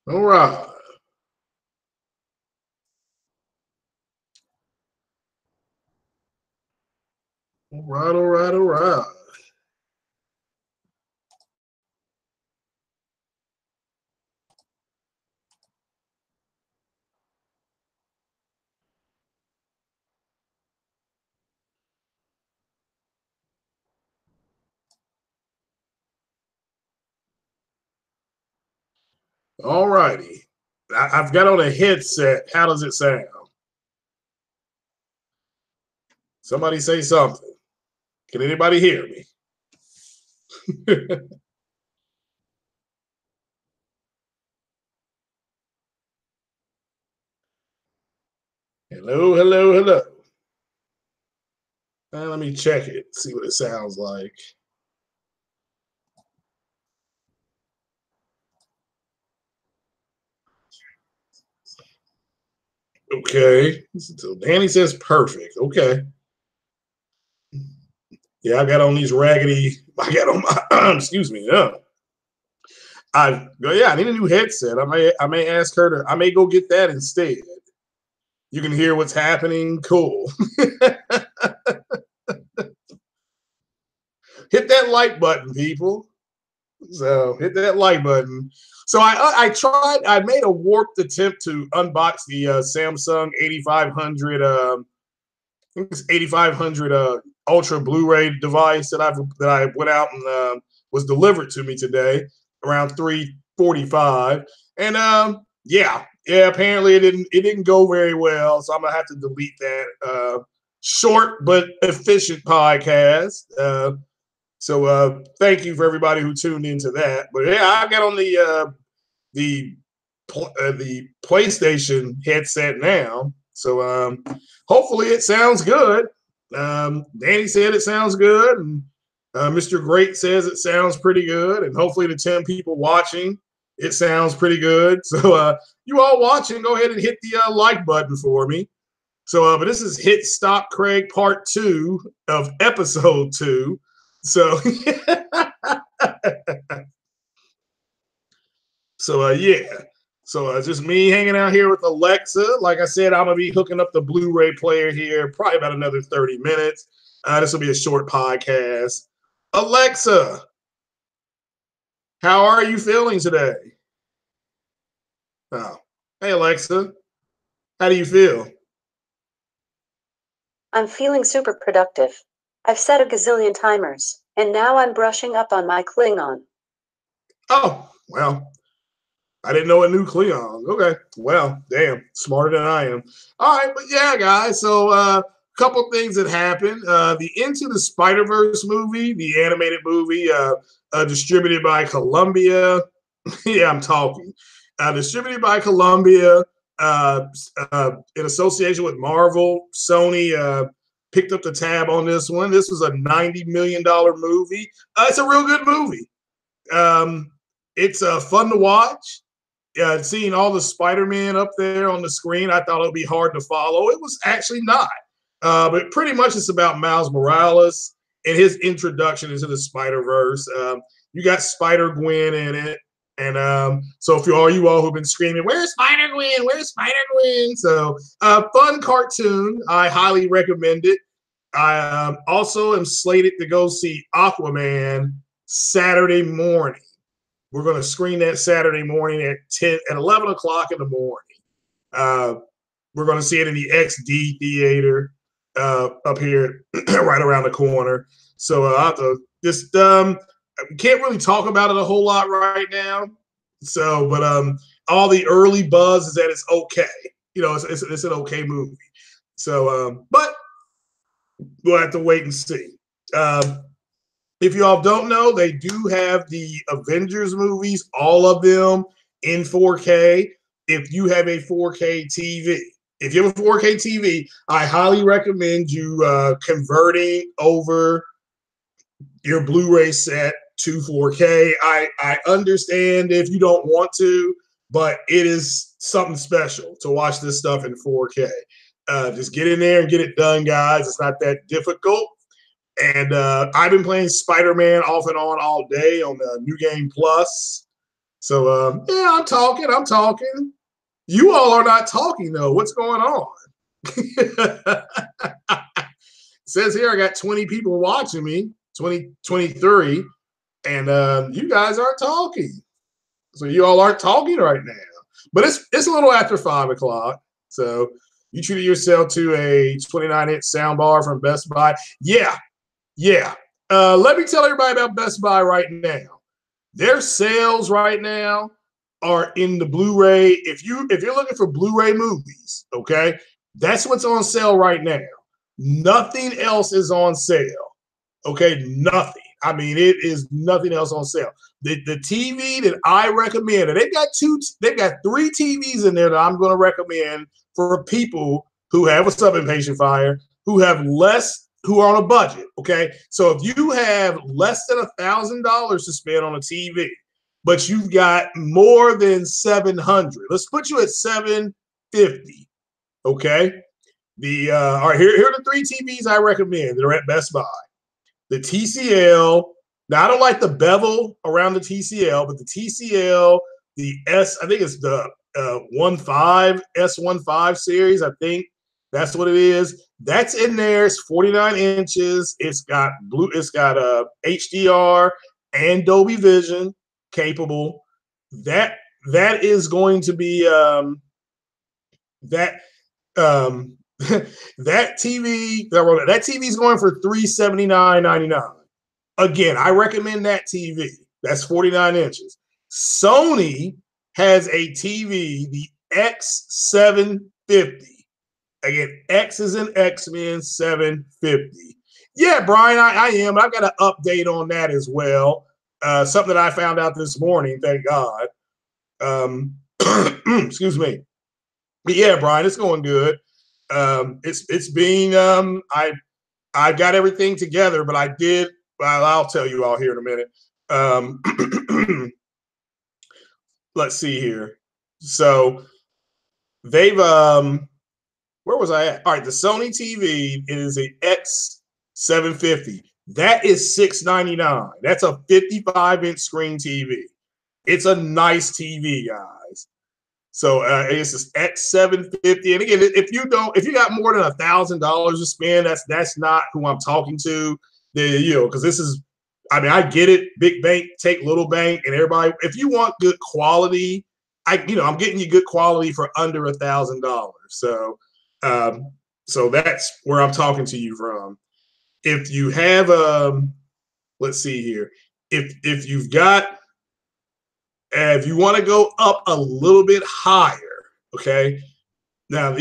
All right. All right, all right, all right. All righty. I've got on a headset. How does it sound? Somebody say something. Can anybody hear me? Hello, hello, hello. Let me check it, see what it sounds like. Okay. So Danny says perfect. Okay. Yeah, I got on these raggedy. I got on my. Excuse me. Yeah. I need a new headset. I may ask her to. I may go get that instead. You can hear what's happening. Cool. Hit that like button, people. So hit that like button. So I tried. I made a warped attempt to unbox the Samsung 8500. I think it's 8500 Ultra Blu-ray device that I went out and was delivered to me today around 3:45. And yeah. Apparently it didn't go very well. So I'm gonna have to delete that short but efficient podcast. So thank you for everybody who tuned into that. But yeah, I got on the the PlayStation headset now. So hopefully it sounds good. Danny said it sounds good, and Mr. Great says it sounds pretty good, and hopefully the 10 people watching, it sounds pretty good. So you all watching, go ahead and hit the like button for me. So, but this is Hit Stop Craig Part 2 of Episode 2. So, yeah. So just me hanging out here with Alexa. Like I said, I'm gonna be hooking up the Blu-ray player here, probably about another 30 minutes. This will be a short podcast. Alexa, how are you feeling today? Oh, hey Alexa, how do you feel? I'm feeling super productive. I've set a gazillion timers, and now I'm brushing up on my Klingon. Oh, well, I didn't know a new Cleon. Okay. Well, damn, smarter than I am. All right, but yeah, guys. So a couple things that happened. The Into the Spider-Verse movie, the animated movie, distributed by Columbia. Yeah, I'm talking. Distributed by Columbia, in association with Marvel. Sony picked up the tab on this one. This was a $90 million movie. It's a real good movie. It's fun to watch. Seeing all the Spider-Man up there on the screen, I thought it would be hard to follow. It was actually not. But pretty much it's about Miles Morales and his introduction into the Spider-Verse. You got Spider-Gwen in it. And so for all you all who've been screaming, where's Spider-Gwen? Where's Spider-Gwen? So fun cartoon. I highly recommend it. I also am slated to go see Aquaman Saturday morning. We're going to screen that Saturday morning at 11 o'clock in the morning. We're going to see it in the XD theater up here, right around the corner. So I have to just can't really talk about it a whole lot right now. So, but all the early buzz is that it's okay. You know, it's an okay movie. So, but we'll have to wait and see. If you all don't know, they do have the Avengers movies, all of them in 4K. If you have a 4K TV, I highly recommend you converting over your Blu-ray set to 4K. I understand if you don't want to, but it is something special to watch this stuff in 4K. Just get in there and get it done, guys. It's not that difficult. And I've been playing Spider-Man off and on all day on the New Game Plus. So yeah, I'm talking. I'm talking. You all are not talking though. What's going on? It says here I got 20 people watching me, 20, 23, and you guys aren't talking. So you all aren't talking right now. But it's a little after 5 o'clock. So you treated yourself to a 29-inch sound bar from Best Buy. Yeah, yeah. Let me tell everybody about Best Buy right now. Their sales right now are in the Blu-ray. If you're looking for Blu-ray movies, okay, that's what's on sale right now. Nothing else is on sale. Okay, nothing. I mean, it is nothing else on sale. The TV that I recommend, and they've got 3 TVs in there that I'm going to recommend for people who have a sub impatient fire, who have less, who are on a budget. Okay, so if you have less than $1,000 to spend on a TV, but you've got more than 700, let's put you at 750. Okay, all right, here are the 3 TVs I recommend that are at Best Buy. The TCL. Now I don't like the bevel around the TCL, but the TCL, the I think it's the 15 S15 series. I think that's what it is. That's in there. It's 49 inches. It's got HDR and Dolby Vision capable. That is going to be that um, that TV is going for $379.99. Again, I recommend that TV. That's 49 inches. Sony has a TV, the X750. Again, X is in X-Men 750. Yeah, Brian, I am. I've got an update on that as well. Something that I found out this morning, thank God. Excuse me. But yeah, Brian, it's going good. It's being I got everything together, but I did. Well, I'll tell you all here in a minute. Let's see here. So they've where was I at? All right, the Sony TV is a X750. That is $699. That's a 55-inch screen TV. It's a nice TV, guys. So it's this X750. And again, if you got more than $1,000 to spend, that's not who I'm talking to. Because this is, I mean, I get it. Big bank, take little bank, and everybody. If you want good quality, I'm getting you good quality for under $1,000. So that's where I'm talking to you from. If you have, let's see here. If you've got, if you want to go up a little bit higher, okay. Now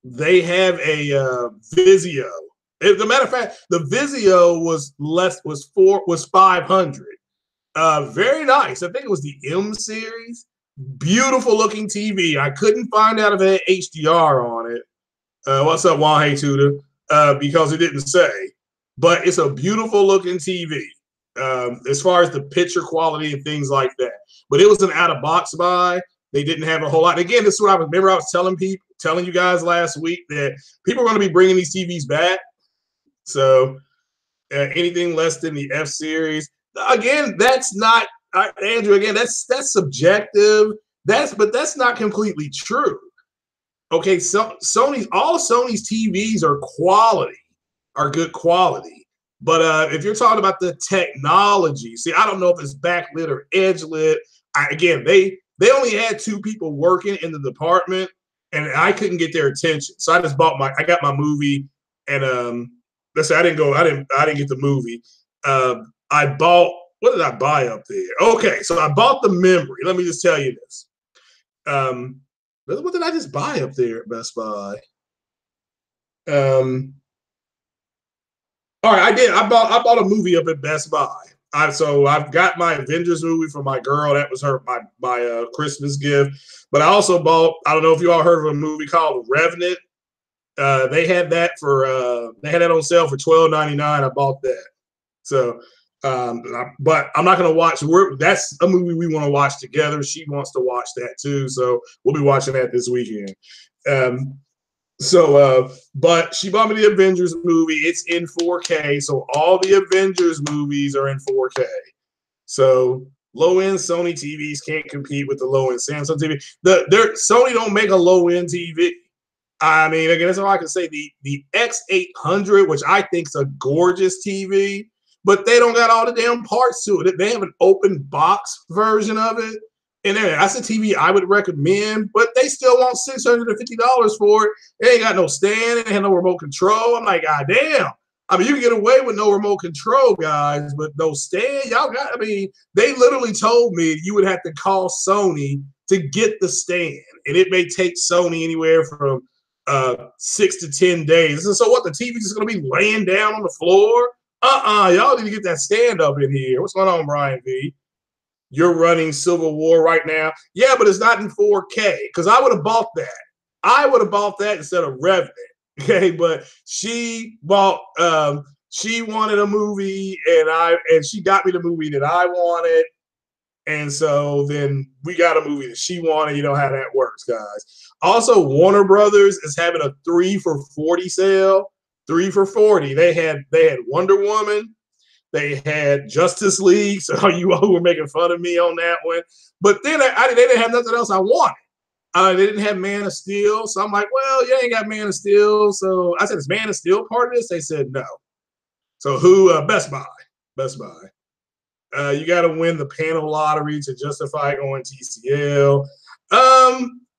they have a Vizio. As a matter of fact, the Vizio was 500. Very nice. I think it was the M series. Beautiful looking TV. I couldn't find out if it had HDR on it. What's up, Juan Hey Tuda? Because it didn't say. But it's a beautiful looking TV. As far as the picture quality and things like that. But it was an out of box buy. They didn't have a whole lot. Again, this is what I was telling you guys last week that people are going to be bringing these TVs back. So anything less than the F series, again, that's not Andrew. Again, that's subjective. But that's not completely true. Okay, so all Sony's TVs are good quality. But if you're talking about the technology, see, I don't know if it's backlit or edge lit. Again, they only had 2 people working in the department, and I couldn't get their attention. So I got my movie, and let's say I didn't get the movie. I bought, what did I buy up there? Okay, so I bought the memory. Let me just tell you this. What did I just buy up there at Best Buy? All right, I did. I bought a movie up at Best Buy. So I've got my Avengers movie for my girl. That was my Christmas gift. But I also bought. I don't know if you all heard of a movie called Revenant. They had that on sale for $12.99. I bought that. So, but I'm not going to watch. That's a movie we want to watch together. She wants to watch that too. So we'll be watching that this weekend. But she bought me the Avengers movie. It's in 4K. So all the Avengers movies are in 4K. So Low end Sony TVs can't compete with the low end Samsung TV. Sony don't make a low end TV. I mean, again, that's all I can say. The X800, which I think is a gorgeous TV, but they don't got all the damn parts to it. They have an open box version of it. And that's a TV I would recommend, but they still want $650 for it. It ain't got no stand, it ain't no remote control. I'm like, God damn. I mean, you can get away with no remote control, guys, but no stand. Y'all got, I mean, they literally told me you would have to call Sony to get the stand. And it may take Sony anywhere from 6 to 10 days. And so what, the TV's just gonna be laying down on the floor? Y'all need to get that stand up in here. What's going on, Brian V? You're running Civil War right now. Yeah, but it's not in 4K because I would have bought that. I would have bought that instead of Revenant. Okay, but she bought she wanted a movie and she got me the movie that I wanted. And so then we got a movie that she wanted. You know how that works, guys. Also, Warner Brothers is having a 3 for 40 sale. 3 for 40. They had Wonder Woman. They had Justice League. So you all were making fun of me on that one. But then they didn't have nothing else I wanted. They didn't have Man of Steel. So I'm like, well, you ain't got Man of Steel. So I said, is Man of Steel part of this? They said no. So who? Best Buy. Best Buy. You got to win the panel lottery to justify going TCL.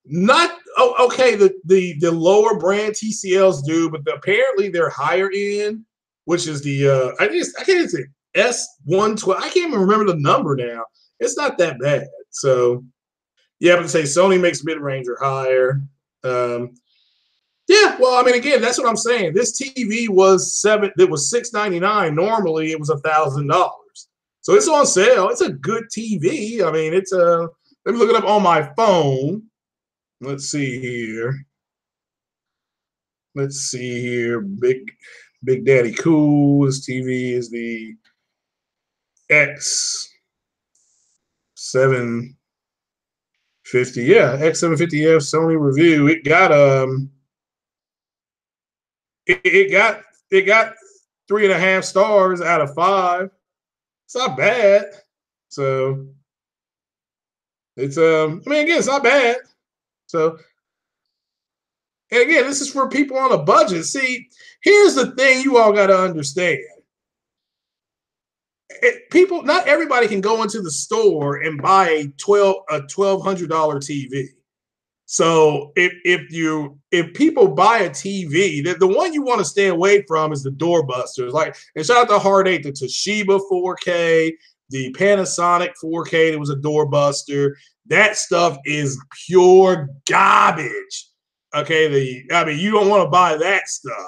Not okay. The lower brand TCLs do, but apparently they're higher end, which is the I can't say S112. I can't even remember the number now. It's not that bad. So yeah, but to say Sony makes mid range or higher. Yeah, well, I mean, again, that's what I'm saying. This TV was $699. Normally, it was $1,000. So it's on sale. It's a good TV. I mean, it's a. Let me look it up on my phone. Let's see here. Big Daddy Cool. This TV is the X750. Yeah, X750F Sony review. It got it got 3.5 stars out of 5. It's not bad. So it's I mean, again, it's not bad. So, and again, this is for people on a budget. See, here's the thing you all got to understand. People, not everybody can go into the store and buy a $1,200 TV. So if people buy a TV, the one you want to stay away from is the doorbusters. Like, and shout out to Hard 8, the Toshiba 4K, the Panasonic 4K that was a doorbuster. That stuff is pure garbage. Okay, I mean, you don't want to buy that stuff.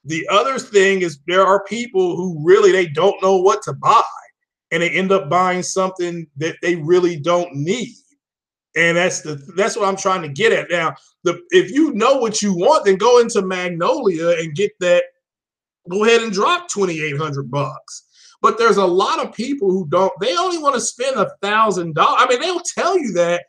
The other thing is there are people who really they don't know what to buy, and they end up buying something that they really don't need. And that's what I'm trying to get at. Now, if you know what you want, then go into Magnolia and get that. Go ahead and drop $2,800. But there's a lot of people who don't. They only want to spend $1,000. I mean, they'll tell you that.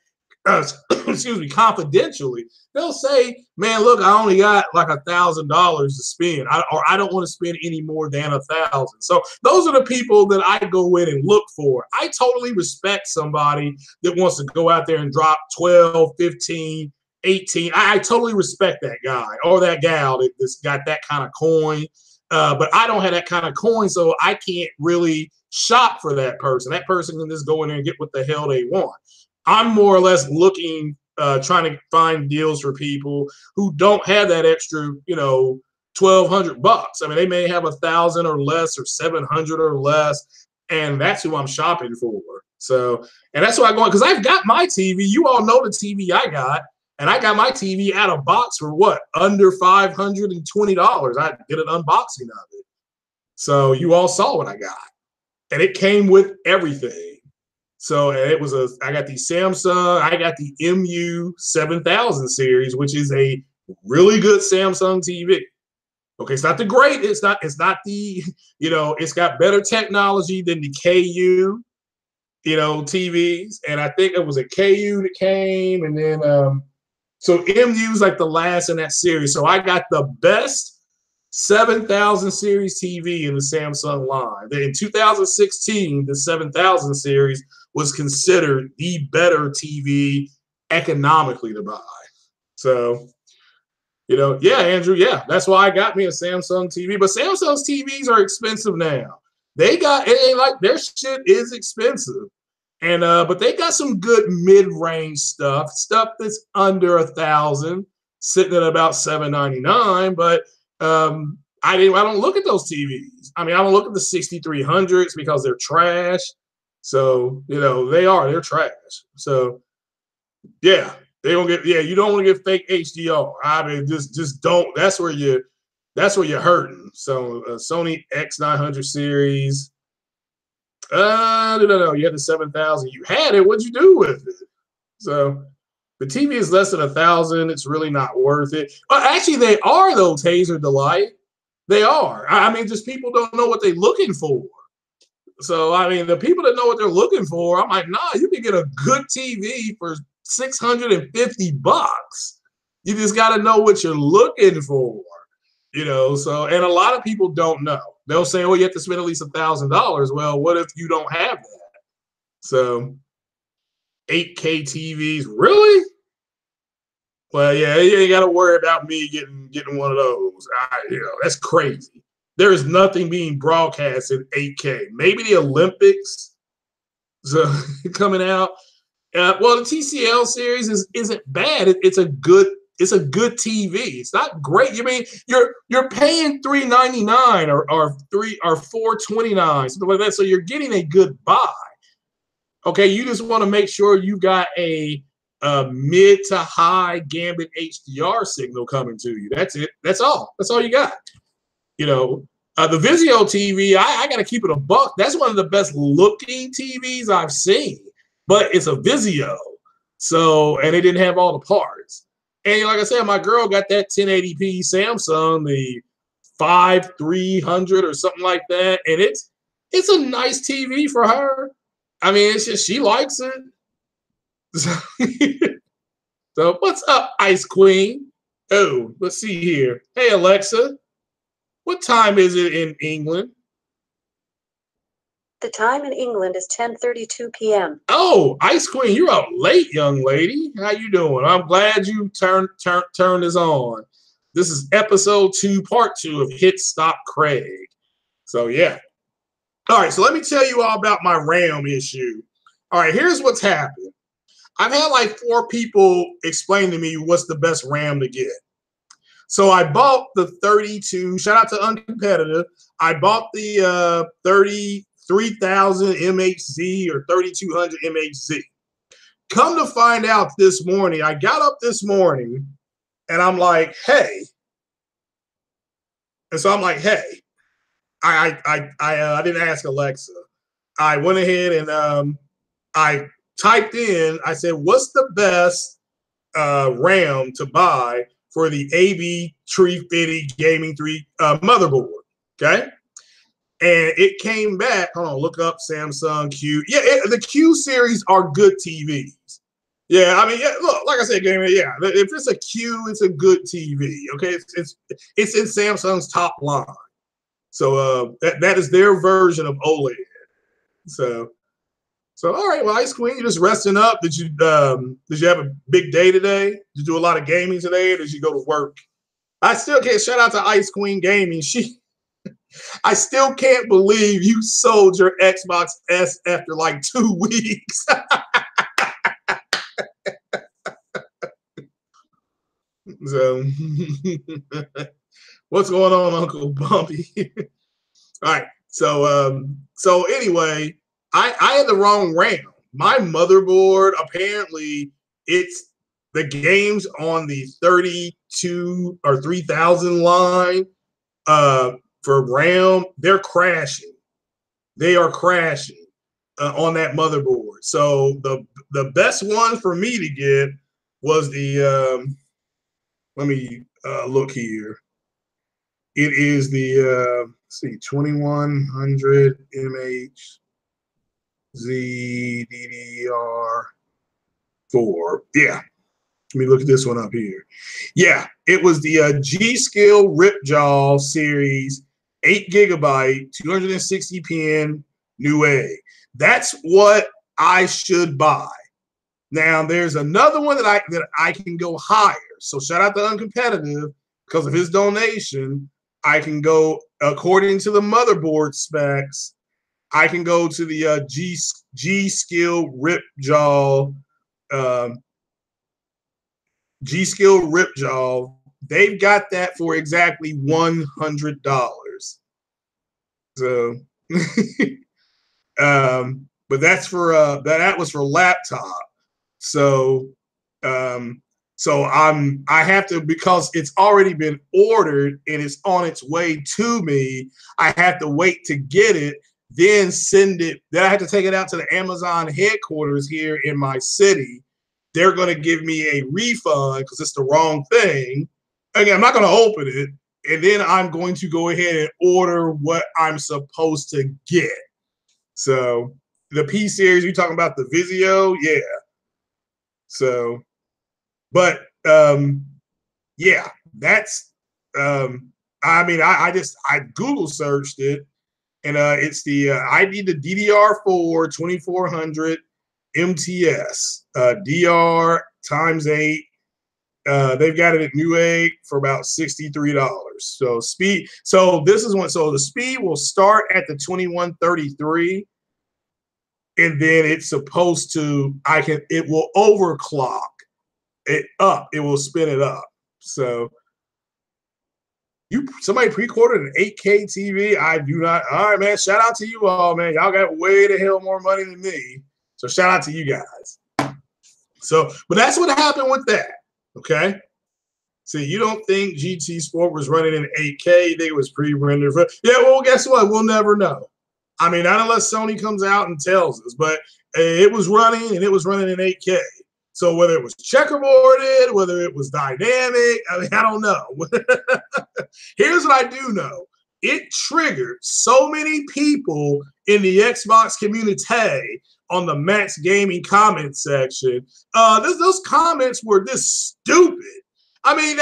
Excuse me, confidentially. They'll say, "Man, look, I only got like $1,000 to spend, or I don't want to spend any more than $1,000." So those are the people that I go in and look for. I totally respect somebody that wants to go out there and drop 12, 15, 18. I totally respect that guy or that gal that's got that kind of coin. But I don't have that kind of coin, so I can't really shop for that person. That person can just go in there and get what the hell they want. I'm more or less looking, trying to find deals for people who don't have that extra, $1,200. I mean, they may have 1,000 or less, or 700 or less, and that's who I'm shopping for. So, and that's why I go on, because I've got my TV. You all know the TV I got, and I got my TV out of box for what, under $520. I did an unboxing of it, so you all saw what I got, and it came with everything. So I got the Samsung, I got the MU7000 series, which is a really good Samsung TV. Okay, it's not the great, it's not the, it's got better technology than the KU, TVs. And I think it was a KU that came, and then so MU's like the last in that series. So I got the best 7,000 series TV in the Samsung line. In 2016, the 7,000 series was considered the better TV economically to buy. So, yeah, Andrew, yeah, that's why I got me a Samsung TV. But Samsung's TVs are expensive now. It ain't like their shit is expensive. And but they got some good mid-range stuff that's under 1,000, sitting at about 799. But I don't look at those TVs. I mean, I don't look at the 6300s because they're trash. So they're trash. So yeah, they don't get. Yeah, you don't want to get fake HDR. I mean, just don't. That's where you're hurting. So Sony X900 series. No. You had the 7,000. You had it. What'd you do with it? So the TV is less than 1,000. It's really not worth it. Actually, they are though. Taser Delight. They are. I mean, just people don't know what they're looking for. So I mean, the people that know what they're looking for, I'm like, nah, you can get a good TV for $650. You just got to know what you're looking for. So, and a lot of people don't know. They'll say, "Oh, you have to spend at least $1,000." Well, what if you don't have that? So, 8K TVs, really? Well, yeah, you ain't got to worry about me getting one of those. That's crazy. There is nothing being broadcast in 8K. Maybe the Olympics, so coming out. Well, the TCL series isn't bad. It's a good TV. It's not great. I mean, you're paying $399 or $429, something like that. So you're getting a good buy. Okay, you just want to make sure you got a mid to high gambit HDR signal coming to you. That's it. That's all. That's all you got. The Vizio TV, I got to keep it a buck. That's one of the best looking TVs I've seen, but it's a Vizio. So, and they didn't have all the parts. And like I said, my girl got that 1080p Samsung, the 5300 or something like that. And it's a nice TV for her. I mean, it's just, she likes it. So what's up, Ice Queen? Oh, let's see here. Hey, Alexa. What time is it in England? The time in England is 10:32 p.m. Oh, Ice Queen, you're up late, young lady. How you doing? I'm glad you turned this on. This is episode 2, part 2 of Hit Stop Craig. So yeah. All right, so let me tell you all about my RAM issue. All right, here's what's happened. I've had like 4 people explain to me what's the best RAM to get. So I bought the 32, shout out to Uncompetitive. I bought the 33,000 MHZ or 3,200 MHZ. Come to find out this morning, I got up this morning and I'm like, hey. And so I'm like, hey, I didn't ask Alexa. I went ahead and I typed in, I said, what's the best RAM to buy for the AB350 Gaming 3 motherboard? Okay. And it came back. Hold on, look up Samsung Q. Yeah, the Q series are good TVs. Yeah, I mean, yeah, look, like I said, gaming. Yeah, if it's a Q, it's a good TV. Okay, it's in Samsung's top line. So that is their version of OLED. So all right, well, Ice Queen, you're just resting up. Did you have a big day today? Did you do a lot of gaming today, or did you go to work? I still can't shout out to Ice Queen Gaming. I still can't believe you sold your Xbox S after like 2 weeks. So, what's going on, Uncle Bumpy? All right. So anyway, I had the wrong RAM. My motherboard, apparently, it's the games on the 32 or 3000 line for RAM, they're crashing. They are crashing on that motherboard. So the best one for me to get was the let me look here. It is the let's see, 2100 MHZ DDR4. Yeah. Let me look this one up here. Yeah, it was the G Skill Ripjaw series, 8 GB, 260 pin Newegg. That's what I should buy. Now there's another one that I can go higher. So shout out to Uncompetitive, because of his donation. I can go according to the motherboard specs. I can go to the G Skill Ripjaw. G Skill Ripjaw, they've got that for exactly $100. So, but that's for that was for laptop. So, I have to, because it's already been ordered and it's on its way to me. I have to wait to get it, then send it. Then I have to take it out to the Amazon headquarters here in my city. They're going to give me a refund because it's the wrong thing. Again, I'm not going to open it. And then I'm going to go ahead and order what I'm supposed to get. So the P series, you're talking about the Vizio? Yeah. So, but yeah, that's, I mean, I Google searched it, and it's the, I need the DDR4 2400 MTS, DR ×8. They've got it at Newegg for about $63. So speed. So this is one. So the speed will start at the 2133, and then it's supposed to. It will overclock it up. It will spin it up. So somebody pre-recorded an 8K TV. I do not. All right, man. Shout out to you all, man. Y'all got way the hell more money than me. So shout out to you guys. So, but that's what happened with that. Okay. See, you don't think GT Sport was running in 8K? You think it was pre-rendered? Yeah, well, guess what? We'll never know. I mean, not unless Sony comes out and tells us. But it was running, and it was running in 8K. So whether it was checkerboarded, whether it was dynamic, I mean, I don't know. Here's what I do know. It triggered so many people in the Xbox community on the Max Gaming comment section. Those comments were this stupid. I mean,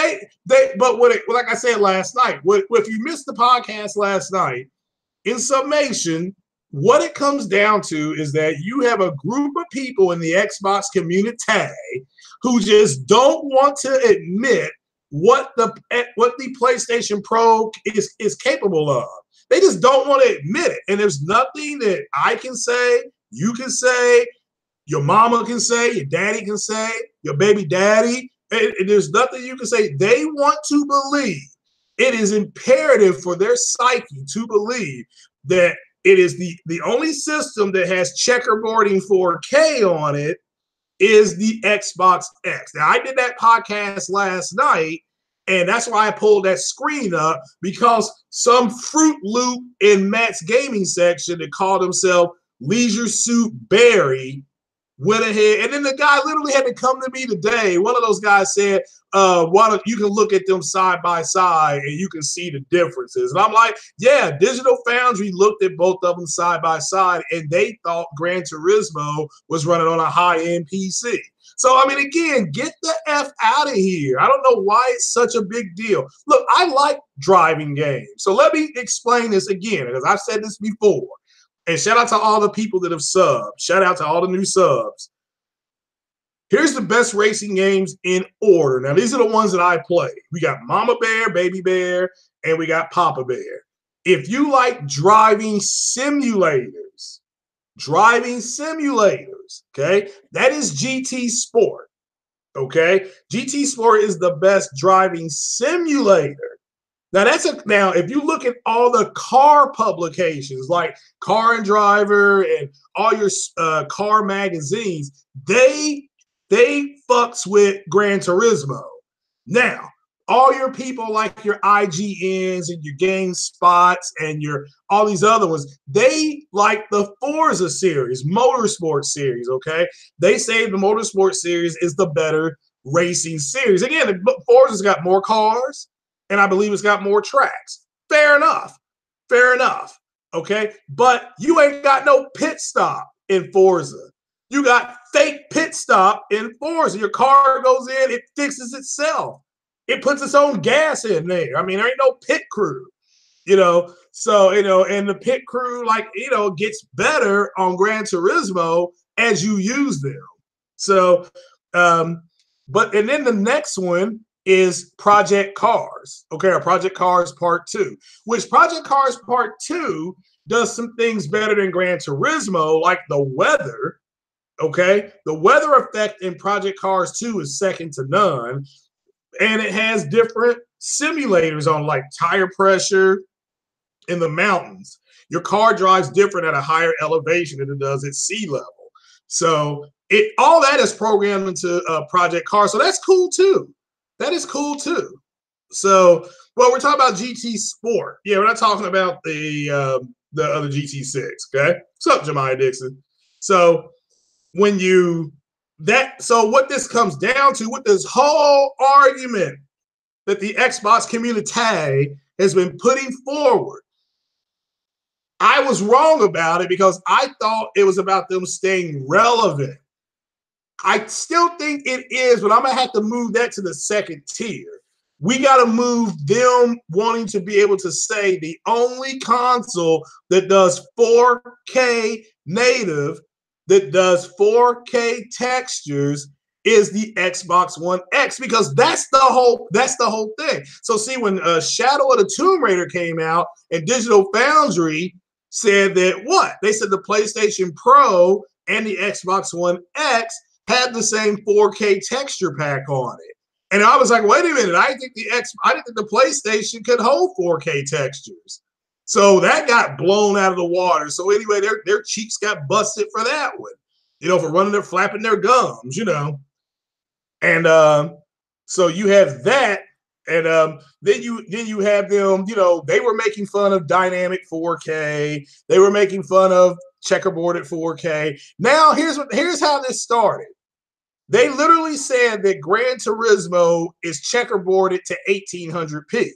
but like I said last night, if you missed the podcast last night, in summation, what it comes down to is that you have a group of people in the Xbox community who just don't want to admit what the PlayStation Pro is capable of. They just don't want to admit it. And there's nothing that I can say, you can say, your mama can say, your daddy can say, your baby daddy. And there's nothing you can say. They want to believe. It is imperative for their psyche to believe that it is the only system that has checkerboarding 4K on it is the Xbox X. Now, I did that podcast last night, and that's why I pulled that screen up, because some Fruit Loop in Matt's gaming section that called himself Leisure Suit Barry went ahead, and then the guy literally had to come to me today. One of those guys said, why don't you can look at them side by side and you can see the differences. And I'm like, yeah, Digital Foundry looked at both of them side by side, and they thought Gran Turismo was running on a high-end PC. So, I mean, again, get the F out of here. I don't know why it's such a big deal. Look, I like driving games. So let me explain this again, because I've said this before. And shout out to all the people that have subbed. Shout out to all the new subs. Here's the best racing games in order. Now, these are the ones that I play. We got Mama Bear, Baby Bear, and we got Papa Bear. If you like driving simulators, okay, that is GT Sport, okay? GT Sport is the best driving simulator. Now, if you look at all the car publications like Car and Driver and all your car magazines, they fucks with Gran Turismo. Now, all your people like your IGNs and your GameSpots and all these other ones, they like the Forza series, Motorsport series, okay? They say the Motorsport series is the better racing series. Again, Forza's got more cars, and I believe it's got more tracks. Fair enough. Okay? But you ain't got no pit stop in Forza. You got fake pit pit stop in Forza. Your car goes in, it fixes itself. It puts its own gas in there. I mean, there ain't no pit crew, So, and the pit crew, like, gets better on Gran Turismo as you use them. So, and then the next one is Project Cars. Okay, or Project Cars Part 2, which Project Cars Part 2 does some things better than Gran Turismo, like the weather. Okay, the weather effect in Project Cars 2 is second to none, and it has different simulators on, like tire pressure in the mountains. Your car drives different at a higher elevation than it does at sea level. So all that is programmed into Project Cars. So that's cool too. That is cool too. So, well, we're talking about GT Sport. Yeah, we're not talking about the other GT6. Okay, what's up, Jemiah Dixon? So so what this comes down to, with this whole argument that the Xbox community has been putting forward, I was wrong about it because I thought it was about them staying relevant. I still think it is, but I'm going to have to move that to the second tier. We got to move them wanting to be able to say the only console that does 4K native, that does 4K textures, is the Xbox One X, because that's the whole thing. So see, when Shadow of the Tomb Raider came out and Digital Foundry said that they said the PlayStation Pro and the Xbox One X had the same 4K texture pack on it. And I was like, wait a minute, I didn't think the PlayStation could hold 4K textures. So that got blown out of the water. So anyway, their cheeks got busted for that one, for flapping their gums, And so you have that, and then you have them, they were making fun of dynamic 4K. They were making fun of checkerboard at 4K. Now here's how this started. They literally said that Gran Turismo is checkerboarded to 1800p.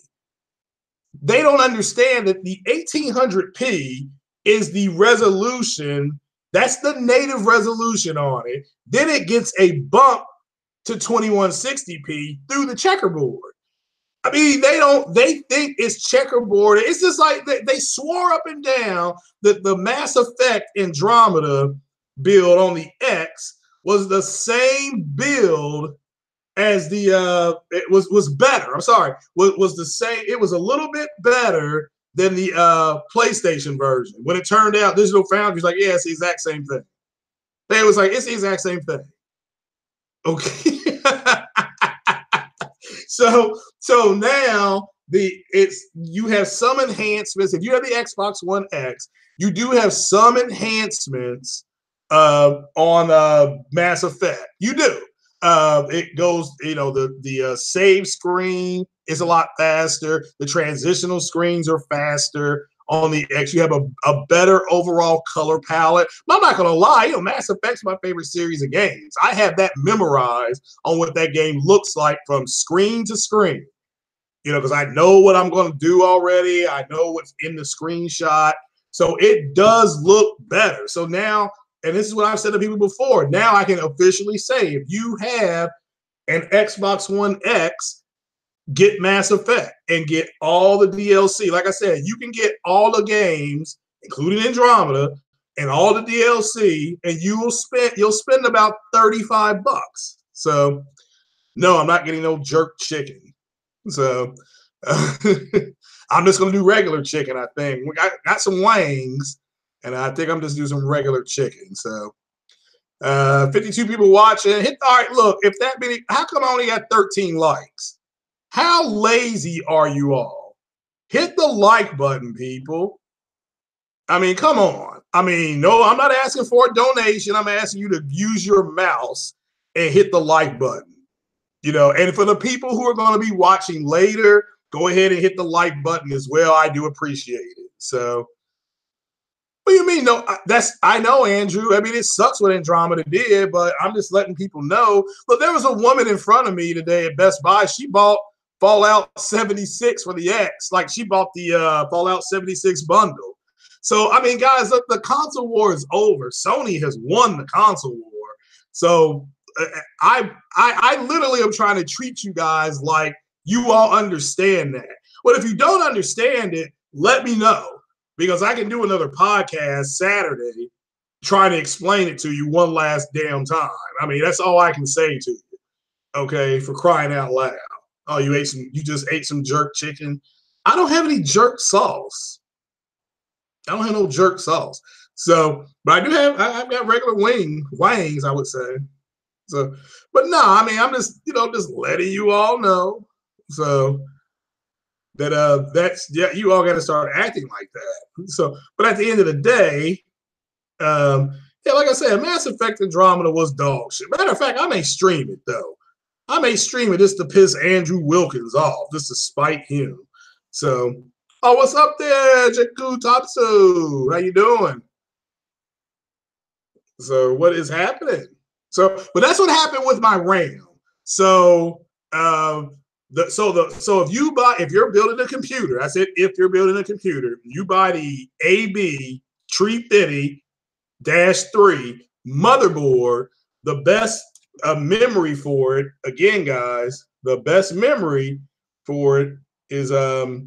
They don't understand that the 1800p is the resolution. That's the native resolution on it. Then it gets a bump to 2160p through the checkerboard. I mean, they think it's checkerboard. It's just like they swore up and down that the Mass Effect Andromeda build on the X was the same build as it was better. I'm sorry, was the same. It was a little bit better than the PlayStation version. When it turned out, Digital Foundry's like, yeah, it's the exact same thing. They was like, it's the exact same thing. Okay. So now you have some enhancements. If you have the Xbox One X, you do have some enhancements on Mass Effect. You do. It goes, the save screen is a lot faster. The transitional screens are faster on the X. You have a better overall color palette. But I'm not going to lie, Mass Effect's my favorite series of games. I have that memorized on what that game looks like from screen to screen. Because I know what I'm going to do already. I know what's in the screenshot. So it does look better. So now, and this is what I've said to people before, now I can officially say, if you have an Xbox One X, get Mass Effect and get all the DLC. Like I said, you can get all the games, including Andromeda, and all the DLC, and you'll spend about $35. So no, I'm not getting no jerk chicken. So I'm just gonna do regular chicken. I think I got some wings, and I think I'm just doing some regular chicken. So 52 people watching. All right, look, if that many, how come I only got 13 likes? How lazy are you all? Hit the like button, people. I mean, come on. I mean, no, I'm not asking for a donation. I'm asking you to use your mouse and hit the like button. And for the people who are going to be watching later, go ahead and hit the like button as well. I do appreciate it. So, what do you mean? No, I know, Andrew. I mean, it sucks what Andromeda did, but I'm just letting people know. Look, there was a woman in front of me today at Best Buy. She bought Fallout 76 for the X. Like, she bought the Fallout 76 bundle. So, I mean, guys, look, the console war is over. Sony has won the console war. So I literally am trying to treat you guys like you all understand that. But if you don't understand it, let me know, because I can do another podcast Saturday trying to explain it to you one last damn time. I mean, that's all I can say to you. Okay, for crying out loud. Oh, you just ate some jerk chicken. I don't have any jerk sauce. I don't have no jerk sauce. So, but I've got regular wings, I would say. So, but no, I mean, I'm just, just letting you all know. So that's, yeah, you all got to start acting like that. So, but at the end of the day, yeah, like I said, Mass Effect Andromeda was dog shit. Matter of fact, I may stream it though. I may stream it just to piss Andrew Wilkins off, just to spite him. So, oh, what's up there, Jaku Tatsu? How you doing? So, what is happening? So, but that's what happened with my RAM. So, if you're building a computer, I said if you're building a computer, you buy the AB 350-3 motherboard. The best memory for it, again, guys, the best memory for it is the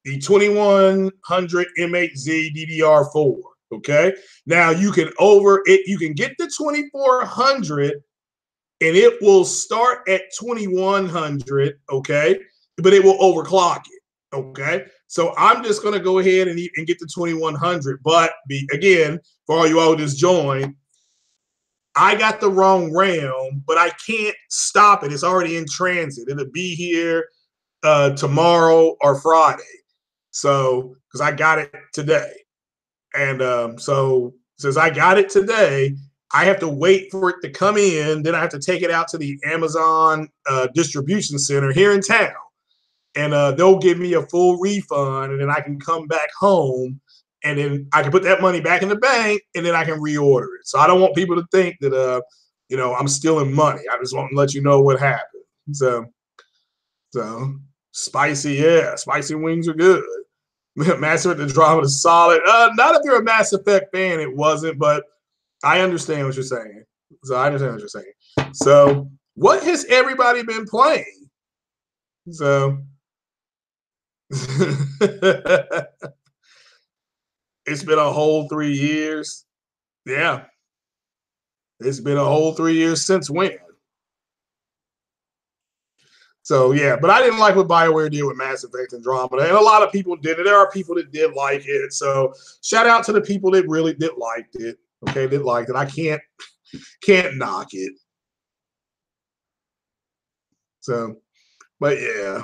2100 M8Z DDR4. Okay, now you can get the 2400 and it will start at 2100. Okay, but it will overclock it. Okay, so I'm just going to go ahead and get the 2100. But again, for all you all who just joined, I got the wrong RAM, but I can't stop it. It's already in transit. It'll be here tomorrow or Friday. So, because I got it today. And so, since I got it today, I have to wait for it to come in. Then I have to take it out to the Amazon distribution center here in town. And they'll give me a full refund. And then I can come back home. And then I can put that money back in the bank, and then I can reorder it. So I don't want people to think that, I'm stealing money. I just want to let you know what happened. So spicy, yeah, spicy wings are good. Mass Effect Andromeda is solid. Not if you're a Mass Effect fan, it wasn't, but I understand what you're saying. So what has everybody been playing? So it's been a whole 3 years. Yeah. It's been a whole 3 years since when? So, yeah, but I didn't like what BioWare did with Mass Effect Andromeda, and a lot of people did it. There are people that did like it. So, shout out to the people that really did liked it. Okay, did liked it. I can't knock it. So, but yeah.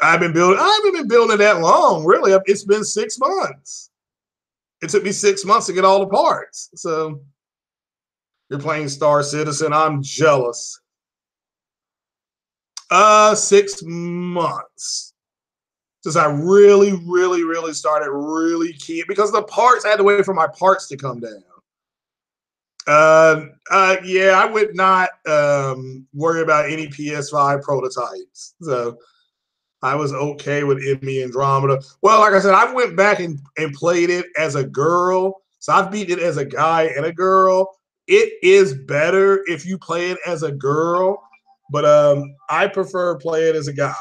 I haven't been building it that long, really. It's been 6 months. It took me 6 months to get all the parts. So, you're playing Star Citizen. I'm jealous. 6 months. Since I really, really, really started really keen, because the parts, I had to wait for my parts to come down. Yeah, I would not worry about any PS5 prototypes. So I was okay with ME Andromeda. Well, like I said, I went back and played it as a girl. So I've beat it as a guy and a girl. It is better if you play it as a girl, but I prefer play it as a guy.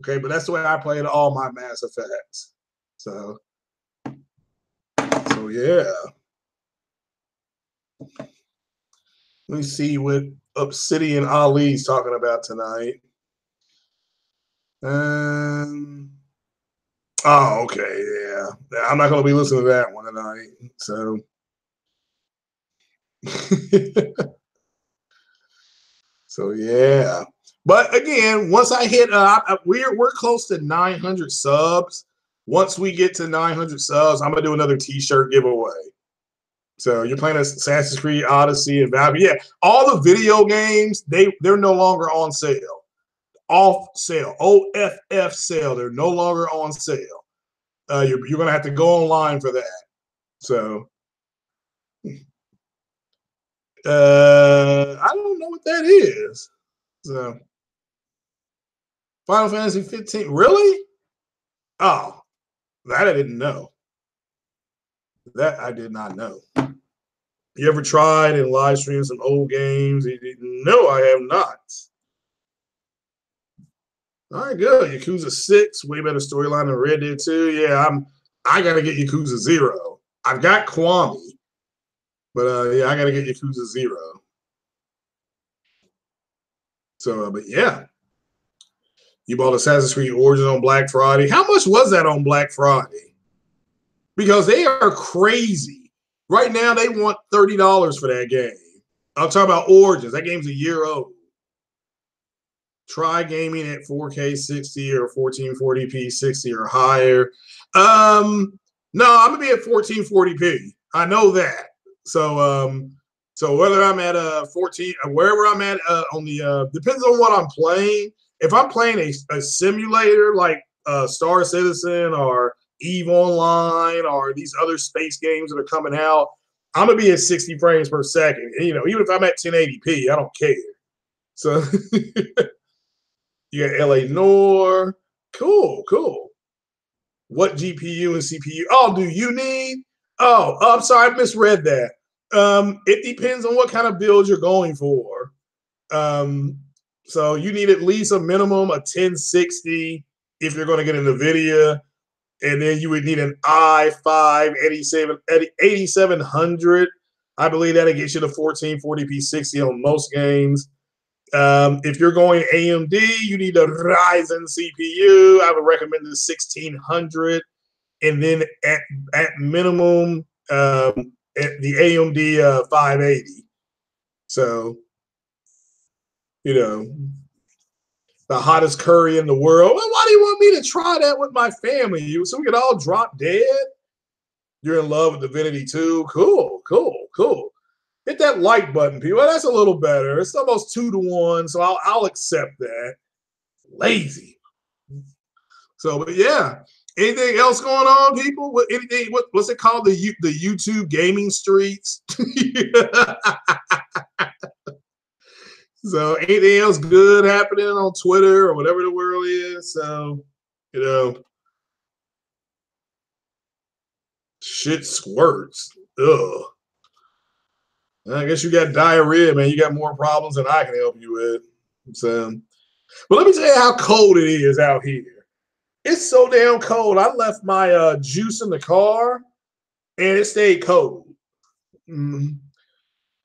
Okay, but that's the way I played all my Mass Effects. So yeah. Let me see what Obsidian Ali's talking about tonight. Oh, okay, yeah. I'm not going to be listening to that one tonight. So, so yeah. But again, once I hit, we're close to 900 subs. Once we get to 900 subs, I'm gonna do another T-shirt giveaway. So you're playing Assassin's Creed Odyssey and Valkyrie. Yeah, all the video games they're no longer on sale. Off sale, OFF sale. They're no longer on sale. You're gonna have to go online for that. So I don't know what that is. So Final Fantasy 15, really? Oh, that I didn't know. That I did not know. You ever tried and live stream some old games? No, I have not. All right, good. Yakuza 6, way better storyline than Red Dead 2. Yeah, I gotta get Yakuza 0. I've got Kwame, but yeah, I gotta get Yakuza 0. So, but yeah, you bought Assassin's Creed Origins on Black Friday. How much was that on Black Friday? Because they are crazy. Right now, they want $30 for that game. I'm talking about Origins. That game's a year old. Try gaming at 4K 60 or 1440p 60 or higher. No, I'm gonna be at 1440p. I know that. So whether I'm at 14, wherever I'm at on the depends on what I'm playing. If I'm playing a simulator like Star Citizen or Eve Online or these other space games that are coming out, I'm gonna be at 60 frames per second. And, even if I'm at 1080p, I don't care. So you got LA Noir. Cool, cool. What GPU and CPU? Oh, do you need? Oh, I'm sorry, I misread that. It depends on what kind of build you're going for. So you need at least a minimum of 1060 if you're going to get an NVIDIA, and then you would need an i5 8700. I believe that'll get you to 1440p 60 on most games. If you're going AMD, you need a Ryzen CPU. I would recommend the 1600, and then at minimum, at the AMD 580. So, the hottest curry in the world. Well, why do you want me to try that with my family? So we could all drop dead? You're in love with Divinity 2? Cool, cool, cool. Hit that like button, people. That's a little better. It's almost 2-1, so I'll accept that. Lazy. So, but yeah. Anything else going on, people? What's it called? The YouTube gaming streets. So, anything else good happening on Twitter or whatever the world is? So, shit squirts. Ugh. I guess you got diarrhea, man. You got more problems than I can help you with. So, but let me tell you how cold it is out here. It's so damn cold. I left my juice in the car, and it stayed cold. Mm.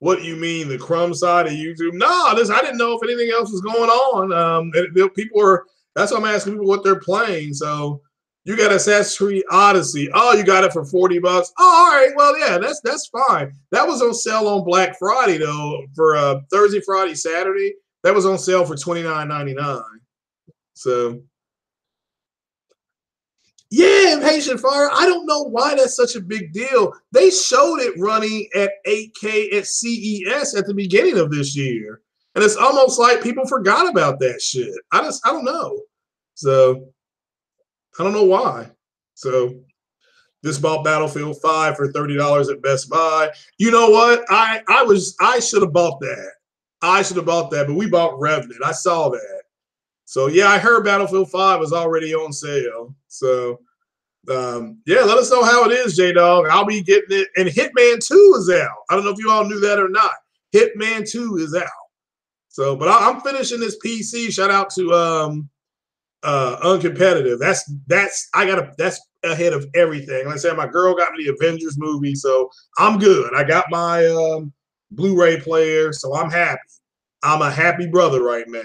What do you mean, the crumb side of YouTube? No, I didn't know if anything else was going on. People are. That's why I'm asking people what they're playing. So you got Assassin's Creed Odyssey. Oh, you got it for $40. Oh, all right. Well, yeah, that's fine. That was on sale on Black Friday though, for Thursday, Friday, Saturday. That was on sale for $29.99. So. Yeah, Impatient Fire. I don't know why that's such a big deal. They showed it running at 8K at CES at the beginning of this year. And it's almost like people forgot about that shit. I don't know. So I don't know why. So this bought Battlefield 5 for $30 at Best Buy. You know what? I should have bought that. I should have bought that, but we bought Revenant. I saw that. So yeah, I heard Battlefield 5 was already on sale. So yeah, let us know how it is, J-Dog. I'll be getting it. And Hitman 2 is out. I don't know if you all knew that or not. Hitman 2 is out. So, but I'm finishing this PC. Shout out to Uncompetitive. That's ahead of everything. Like I said, my girl got me the Avengers movie, so I'm good. I got my Blu-ray player, so I'm happy. I'm a happy brother right now.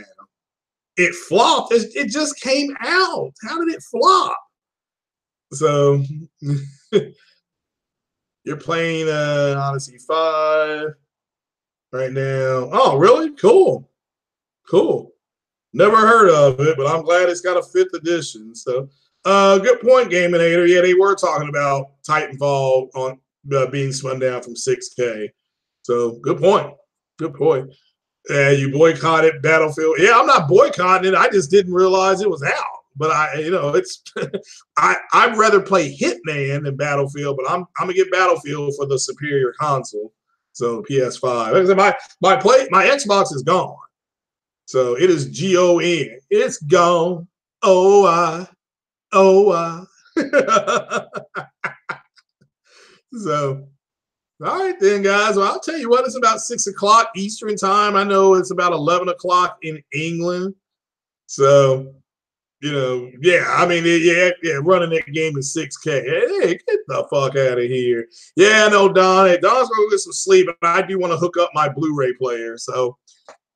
It flopped. It just came out. How did it flop? So you're playing Odyssey 5 right now. Oh, really? Cool. Cool. Never heard of it, but I'm glad it's got a 5th edition. So good point, Gaminator. Yeah, they were talking about Titanfall on being spun down from 6K. So good point. Good point. You boycotted Battlefield. Yeah, I'm not boycotting it. I just didn't realize it was out. But it's I'd rather play Hitman than Battlefield. But I'm gonna get Battlefield for the superior console. So PS5. My Xbox is gone. So it is GON. It's gone. Oh I. So All right, then, guys. Well, I'll tell you what, it's about 6 o'clock Eastern time. I know it's about 11 o'clock in England. So, yeah, I mean, yeah, running that game is 6K. Hey, get the fuck out of here. Yeah, I know, Don. Hey, Don's going to get some sleep, and I do want to hook up my Blu-ray player. So,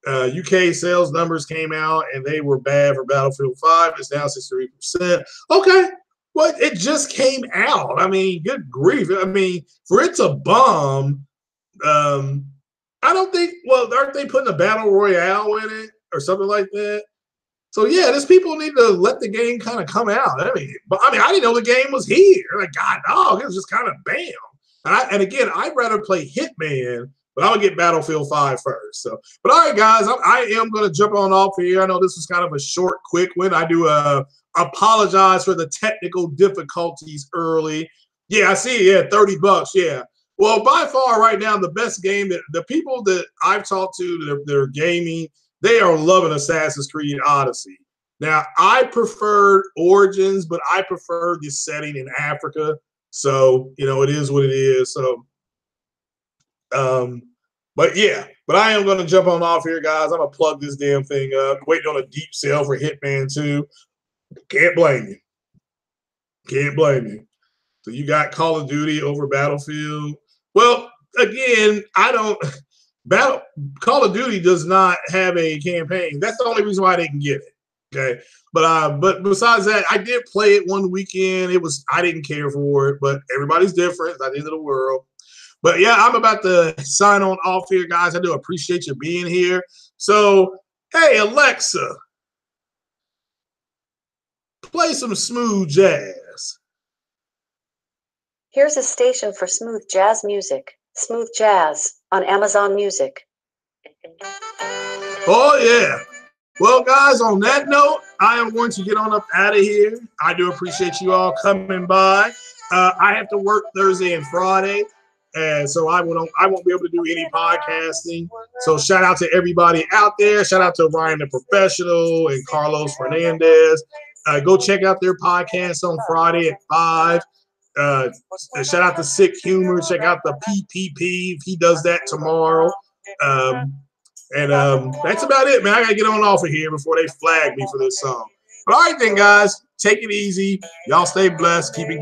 UK sales numbers came out, and they were bad for Battlefield 5. It's down 63%. Okay. Well, it just came out. I mean, good grief. I mean, for it to bomb, um, I don't think, well, aren't they putting a battle royale in it or something like that? So yeah, these people need to let the game kind of come out. I didn't know the game was here. Like, God, dog, it was just kind of bam. And again, I'd rather play Hitman, but I would get Battlefield 5 first. So, but all right, guys, I am going to jump on off here. I know this was kind of a short, quick one. I do apologize for the technical difficulties early. Yeah, I see. Yeah, $30. Yeah. Well, by far, right now, the best game that the people that I've talked to, they're gaming, they are loving Assassin's Creed Odyssey. Now, I preferred Origins, but I prefer this setting in Africa. So, it is what it is. So, but yeah, but I am going to jump on off here, guys. I'm going to plug this damn thing up. Waiting on a deep sale for Hitman 2. Can't blame you. Can't blame you. So you got Call of Duty over Battlefield. Well, again, Call of Duty does not have a campaign. That's the only reason why I didn't get it. Okay. But besides that, I did play it one weekend. I didn't care for it, but everybody's different. It's not the end of the world. But yeah, I'm about to sign on off here, guys. I do appreciate you being here. So, hey, Alexa, play some smooth jazz. Here's a station for smooth jazz music. Smooth Jazz on Amazon Music. Oh, yeah. Well, guys, on that note, I am going to get on up out of here. I do appreciate you all coming by. I have to work Thursday and Friday, and so I won't be able to do any podcasting. So shout out to everybody out there. Shout out to Ryan the Professional and Carlos Fernandez. Go check out their podcast on Friday at 5. Shout out to Sick Humor. Check out the PPP. He does that tomorrow. And that's about it, man. I gotta get on off of here before they flag me for this song. But all right then, guys, take it easy. Y'all stay blessed. Keep it